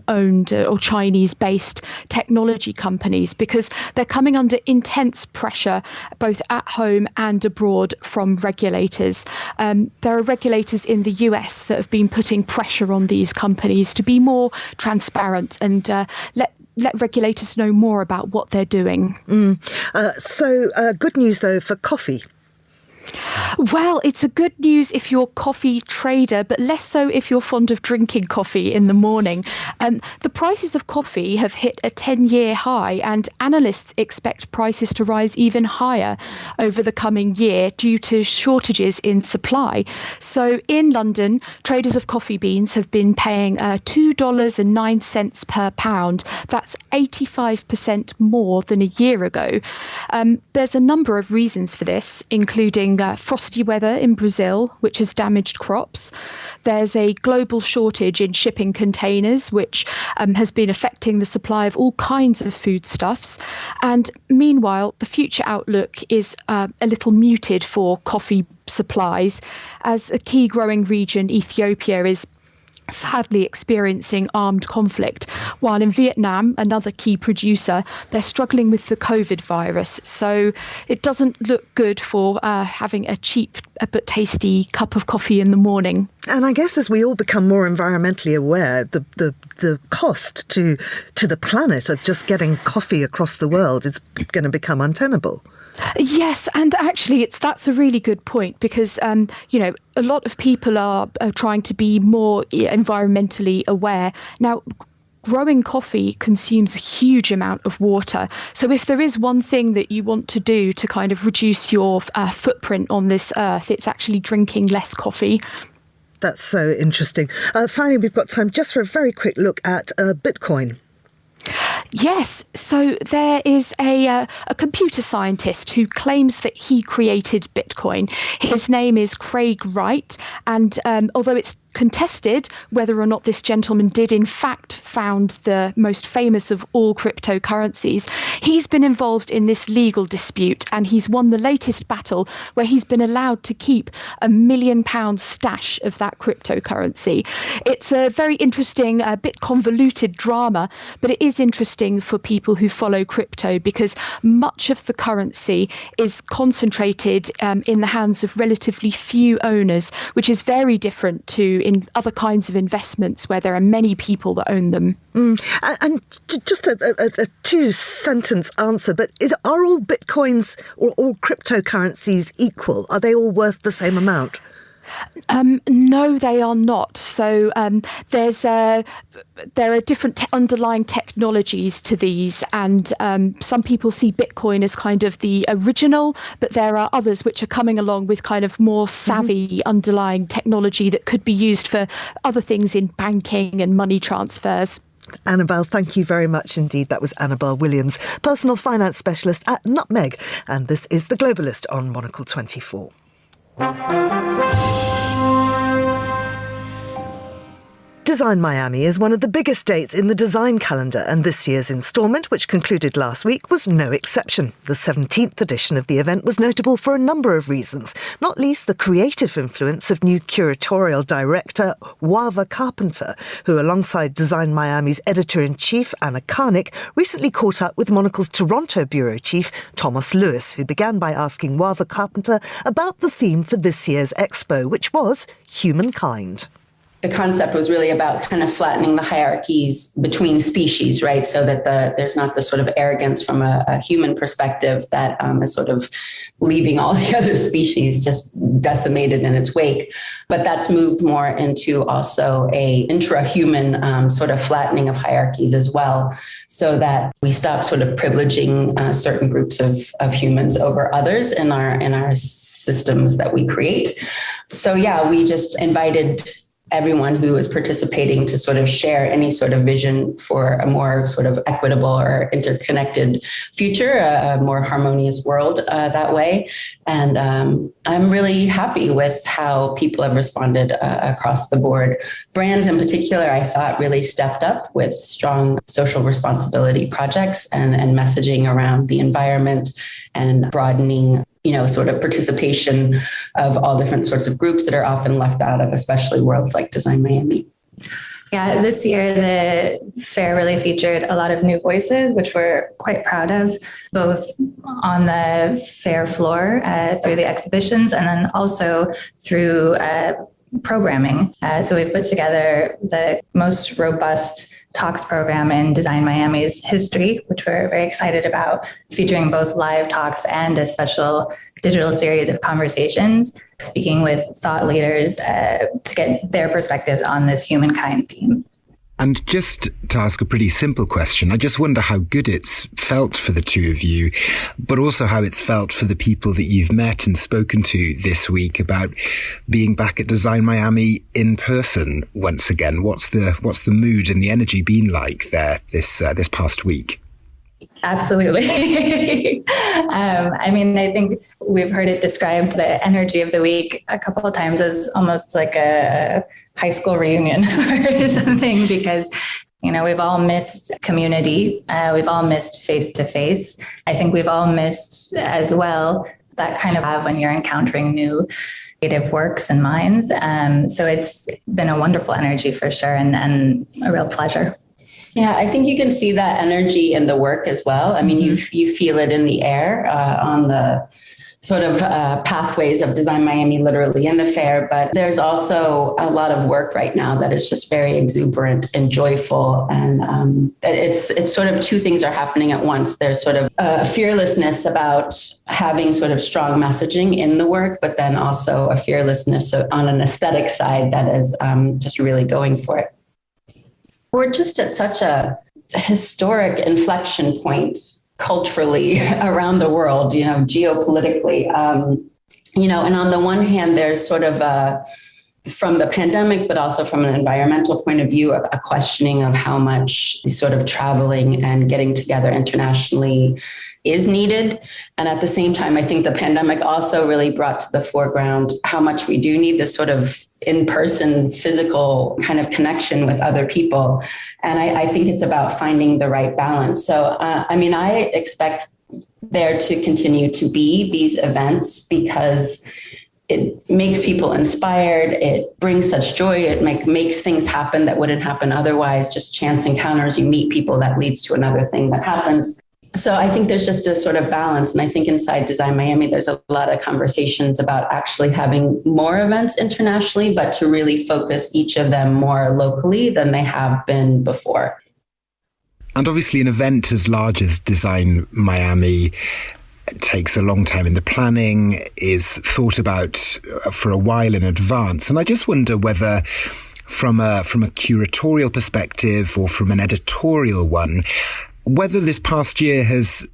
owned or Chinese based technology companies because they're coming under intense pressure both at home and abroad from regulators. There are regulators in the US that have been putting pressure on these companies to be more transparent and let regulators know more about what they're doing. So good news though for coffee. Well, it's a good news if you're a coffee trader, but less so if you're fond of drinking coffee in the morning. The prices of coffee have hit a 10-year high, and analysts expect prices to rise even higher over the coming year due to shortages in supply. So in London, traders of coffee beans have been paying $2.09 per pound. That's 85% more than a year ago. There's a number of reasons for this, including frosty weather in Brazil, which has damaged crops. There's a global shortage in shipping containers, which has been affecting the supply of all kinds of foodstuffs. And meanwhile, the future outlook is a little muted for coffee supplies, as a key growing region, Ethiopia, is sadly experiencing armed conflict, while in Vietnam, another key producer, they're struggling with the COVID virus. So it doesn't look good for having a cheap but tasty cup of coffee in the morning. And I guess as we all become more environmentally aware, the cost to the planet of just getting coffee across the world is going to become untenable. Yes, and actually that's a really good point because, a lot of people are trying to be more environmentally aware. Now, growing coffee consumes a huge amount of water. So if there is one thing that you want to do to kind of reduce your footprint on this earth, it's actually drinking less coffee. That's so interesting. Finally, we've got time just for a very quick look at Bitcoin. Yes, so there is a computer scientist who claims that he created Bitcoin. His name is Craig Wright, and although it's contested whether or not this gentleman did in fact found the most famous of all cryptocurrencies, he's been involved in this legal dispute, and he's won the latest battle where he's been allowed to keep £1 million stash of that cryptocurrency. It's a very interesting, a bit convoluted drama, but it is interesting for people who follow crypto because much of the currency is concentrated in the hands of relatively few owners, which is very different to in other kinds of investments where there are many people that own them. And just a two-sentence answer, but are all Bitcoins or all cryptocurrencies equal? Are they all worth the same amount? No, they are not. So there are different underlying technologies to these, and some people see Bitcoin as kind of the original, but there are others which are coming along with kind of more savvy underlying technology that could be used for other things in banking and money transfers. Annabelle, thank you very much indeed. That was Annabelle Williams, personal finance specialist at Nutmeg, and this is The Globalist on Monocle 24. Design Miami is one of the biggest dates in the design calendar, and this year's instalment, which concluded last week, was no exception. The 17th edition of the event was notable for a number of reasons, not least the creative influence of new curatorial director Wava Carpenter, who, alongside Design Miami's editor-in-chief Anna Karnick, recently caught up with Monocle's Toronto bureau chief Thomas Lewis, who began by asking Wava Carpenter about the theme for this year's expo, which was humankind. The concept was really about kind of flattening the hierarchies between species, right? So that there's not this sort of arrogance from a human perspective that is sort of leaving all the other species just decimated in its wake. But that's moved more into also a intra-human sort of flattening of hierarchies as well, so that we stop sort of privileging certain groups of humans over others in our systems that we create. So yeah, we just invited everyone who is participating to sort of share any sort of vision for a more sort of equitable or interconnected future, a more harmonious world that way. And I'm really happy with how people have responded across the board. Brands in particular, I thought really stepped up with strong social responsibility projects and messaging around the environment and broadening sort of participation of all different sorts of groups that are often left out of, especially worlds like Design Miami. Yeah, this year the fair really featured a lot of new voices, which we're quite proud of, both on the fair floor through the exhibitions and then also through programming. So we've put together the most robust talks program in Design Miami's history, which we're very excited about, featuring both live talks and a special digital series of conversations, speaking with thought leaders to get their perspectives on this humankind theme. And just to ask a pretty simple question, I just wonder how good it's felt for the two of you, but also how it's felt for the people that you've met and spoken to this week about being back at Design Miami in person once again. What's the mood and the energy been like there this past week? Absolutely. I think we've heard it described, the energy of the week, a couple of times as almost like a high school reunion or something, because, we've all missed community. We've all missed face-to-face. I think we've all missed as well that kind of have when you're encountering new creative works and minds. So it's been a wonderful energy for sure, and a real pleasure. Yeah, I think you can see that energy in the work as well. I mean, you feel it in the air on the sort of pathways of Design Miami, literally in the fair. But there's also a lot of work right now that is just very exuberant and joyful. And it's sort of two things are happening at once. There's sort of a fearlessness about having sort of strong messaging in the work, but then also a fearlessness on an aesthetic side that is just really going for it. We're just at such a historic inflection point culturally around the world, geopolitically, and on the one hand, there's sort of from the pandemic, but also from an environmental point of view, a questioning of how much sort of traveling and getting together internationally is needed. And at the same time, I think the pandemic also really brought to the foreground how much we do need this sort of in-person physical kind of connection with other people. And I think it's about finding the right balance. So, I expect there to continue to be these events because it makes people inspired. It brings such joy. It makes things happen that wouldn't happen otherwise. Just chance encounters, you meet people, that leads to another thing that happens. So I think there's just a sort of balance. And I think inside Design Miami, there's a lot of conversations about actually having more events internationally, but to really focus each of them more locally than they have been before. And obviously an event as large as Design Miami takes a long time in the planning, is thought about for a while in advance. And I just wonder whether from a curatorial perspective or from an editorial one, whether this past year has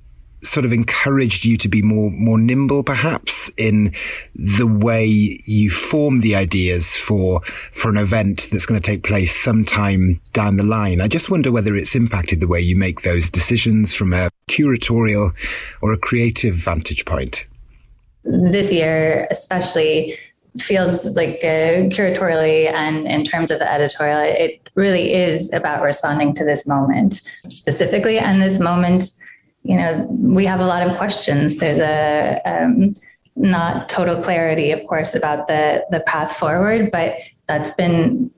sort of encouraged you to be more nimble, perhaps, in the way you form the ideas for an event that's going to take place sometime down the line. I just wonder whether it's impacted the way you make those decisions from a curatorial or a creative vantage point. This year, especially, feels like curatorially and in terms of the editorial, it really is about responding to this moment specifically. And this moment, we have a lot of questions. There's a not total clarity, of course, about the path forward, but that's been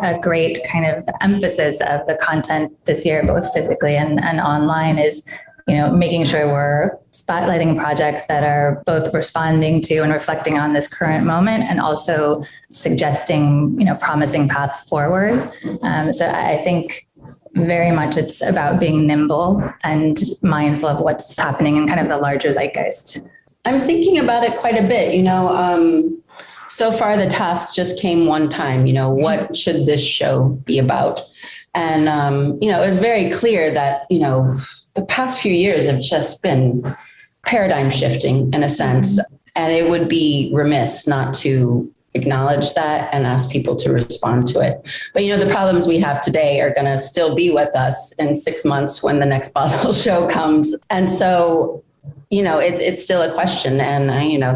a great kind of emphasis of the content this year, both physically and online, is making sure we're spotlighting projects that are both responding to and reflecting on this current moment and also suggesting, promising paths forward. So I think very much it's about being nimble and mindful of what's happening in kind of the larger zeitgeist. I'm thinking about it quite a bit, so far the task just came one time, what should this show be about? And, it was very clear that, the past few years have just been paradigm shifting in a sense, and it would be remiss not to acknowledge that and ask people to respond to it. But, the problems we have today are going to still be with us in 6 months when the next Basel show comes. And so it's still a question. And,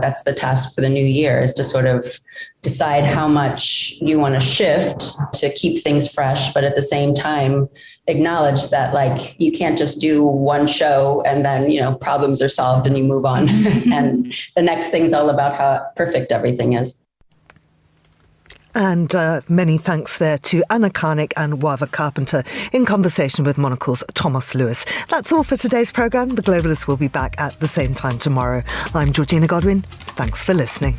that's the task for the new year, is to sort of decide how much you want to shift to keep things fresh, but at the same time, acknowledge that like you can't just do one show and then, problems are solved and you move on. And the next thing's all about how perfect everything is. And many thanks there to Anna Karnick and Wava Carpenter in conversation with Monocle's Thomas Lewis. That's all for today's programme. The Globalists will be back at the same time tomorrow. I'm Georgina Godwin. Thanks for listening.